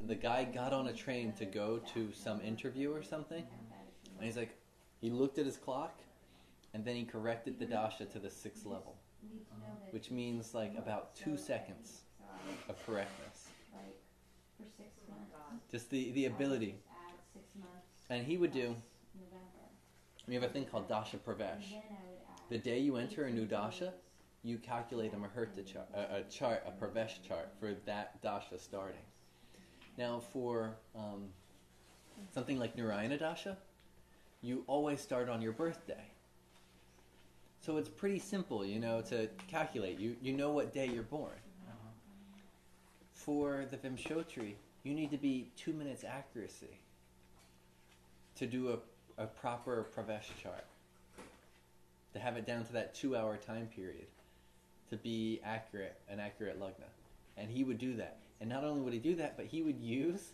the guy got on a train to go to some interview or something, and he's like, he looked at his clock, and then he corrected the dasha to the 6th level, which means like about 2 seconds of correctness. Just the ability. And he would do, we have a thing called dasha pravesh. The day you enter a new dasha, you calculate a muhurta chart, a pravesh chart for that dasha starting. Now for something like Narayana dasha, you always start on your birthday. So it's pretty simple, to calculate. You know what day you're born. For the Vimshotri, you need to be 2 minutes accuracy to do a proper pravesh chart. To have it down to that 2-hour time period. To be accurate, an accurate lagna. And he would do that. And not only would he do that, but he would use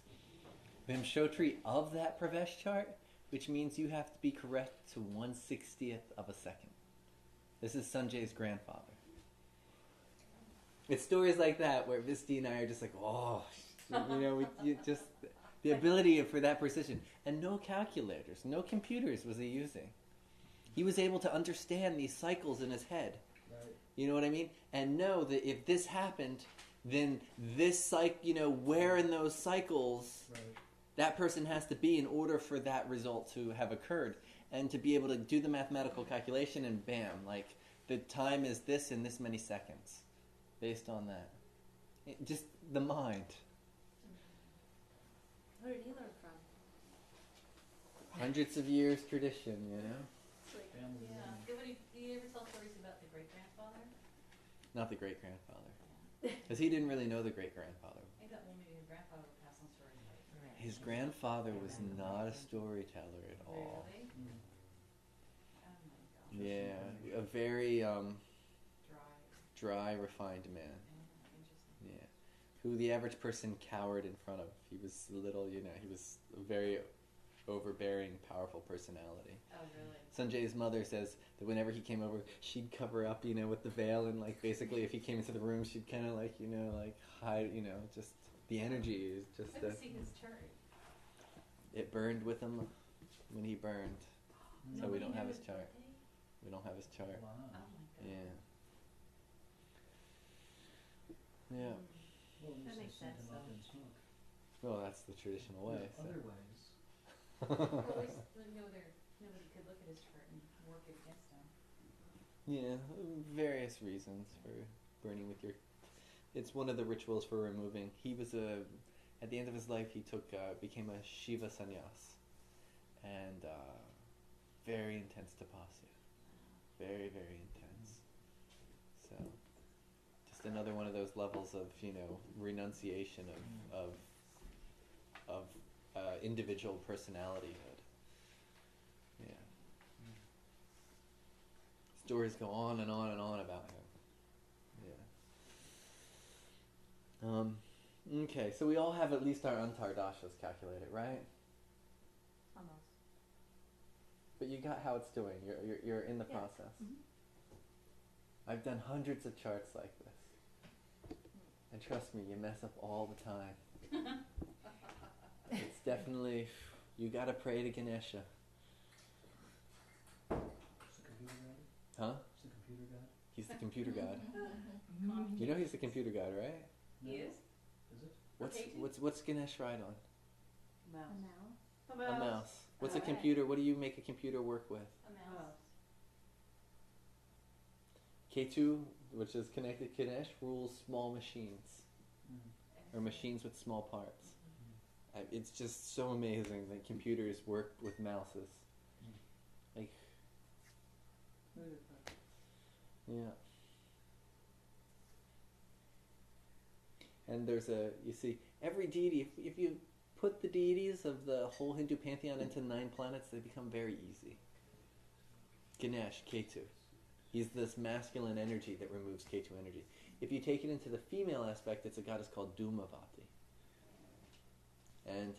Vimshotri of that pravesh chart, which means you have to be correct to 1/60th of a second. This is Sanjay's grandfather. It's stories like that where Visti and I are just like, just the ability for that precision. And no calculators, no computers was he using. He was able to understand these cycles in his head. Right. You know what I mean? And know that if this happened, then this cycle, where in those cycles that person has to be in order for that result to have occurred. And to be able to do the mathematical calculation and bam, like the time is this in this many seconds. Based on that. Just the mind. Where did he learn from? Hundreds of years tradition, It's like, do you ever tell stories about the great-grandfather? Not the great-grandfather. Because he didn't really know the great-grandfather. I thought maybe his grandfather would pass on stories like His grandfather was not a storyteller at all. Really? Oh my gosh. Yeah, a very dry, refined man. Interesting. Yeah, who the average person cowered in front of. He was little, he was a very overbearing, powerful personality. Oh, really? Sanjay's mother says that whenever he came over, she'd cover up, with the veil, and basically if he came into the room, she'd kind of hide, just the energy is just. I didn't see his chart. It burned with him when he burned, so we don't have his chart. We don't have his chart. Wow. Oh my god. Yeah. Yeah. Well, That makes sense, Up though. in smoke. Well, that's the traditional way. There are So. other ways. Or at least nobody could look at his chart and work it against him. Yeah, various reasons for burning with your. It's one of the rituals for removing. He was at the end of his life, he became a Shiva sannyas, and very intense tapasya, very very intense. So, just another one of those levels of renunciation of individual personalityhood. Yeah. Stories go on and on and on about him. Yeah. Okay, so we all have at least our antardashas calculated, right? Almost. But you got how it's doing. You're in the process. Mm-hmm. I've done hundreds of charts like this, and trust me, you mess up all the time. It's definitely, you gotta pray to Ganesha. Is the computer god? Huh? Is the computer god? He's the computer god. You know he's the computer god, right? He is? Is it? What's Ganesh ride on? Mouse. A mouse. What's a Okay. computer? What do you make a computer work with? A mouse. Ketu, which is connected to Ganesh, rules small machines, Mm. or machines with small parts. It's just so amazing that computers work with mouses. Like, yeah. And there's you see, every deity, if you put the deities of the whole Hindu pantheon into 9 planets, they become very easy. Ganesh, Ketu. He's this masculine energy that removes Ketu energy. If you take it into the female aspect, it's a goddess called Dhumavati. And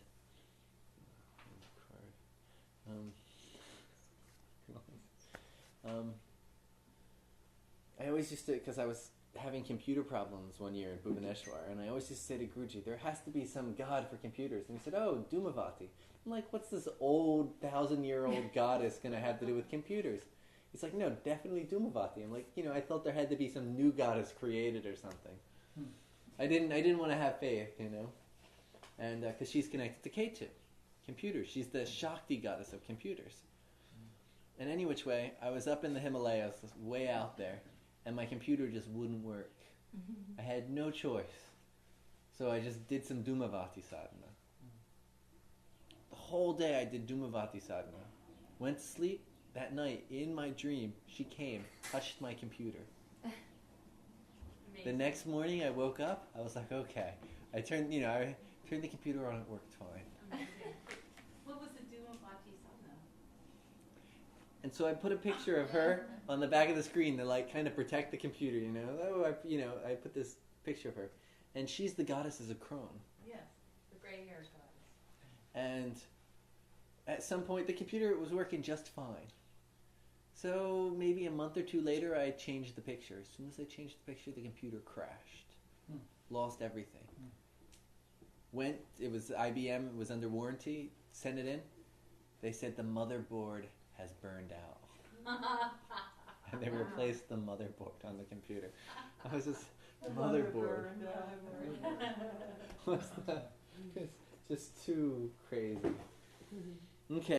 I always used to, because I was having computer problems one year in Bhubaneshwar, and I always used to say to Guruji, there has to be some god for computers. And he said, oh, Dhumavati. I'm like, what's this old 1,000-year-old goddess going to have to do with computers? He's like, no, definitely Dhumavati. I'm like, I thought there had to be some new goddess created or something. I didn't want to have faith, and because she's connected to Ketu, computers. She's the Shakti goddess of computers. And any which way, I was up in the Himalayas, way out there, and my computer just wouldn't work. I had no choice. So I just did some Dhumavati sadhana. The whole day I did Dhumavati sadhana. Went to sleep. That night, in my dream, she came, touched my computer. The next morning I woke up, I was like, okay. I turned the computer on, it worked fine. Amazing. What was the Dhumavati sadhana? And so I put a picture of her on the back of the screen to kind of protect the computer, I put this picture of her. And she's the goddess of Crone. Yes, the gray hair goddess. And at some point the computer was working just fine. So maybe a month or two later I changed the picture. As soon as I changed the picture, the computer crashed. Lost everything. It was IBM, it was under warranty, sent it in. They said the motherboard has burned out. And they replaced the motherboard on the computer. I was just, motherboard. What's that? It's just too crazy. Okay.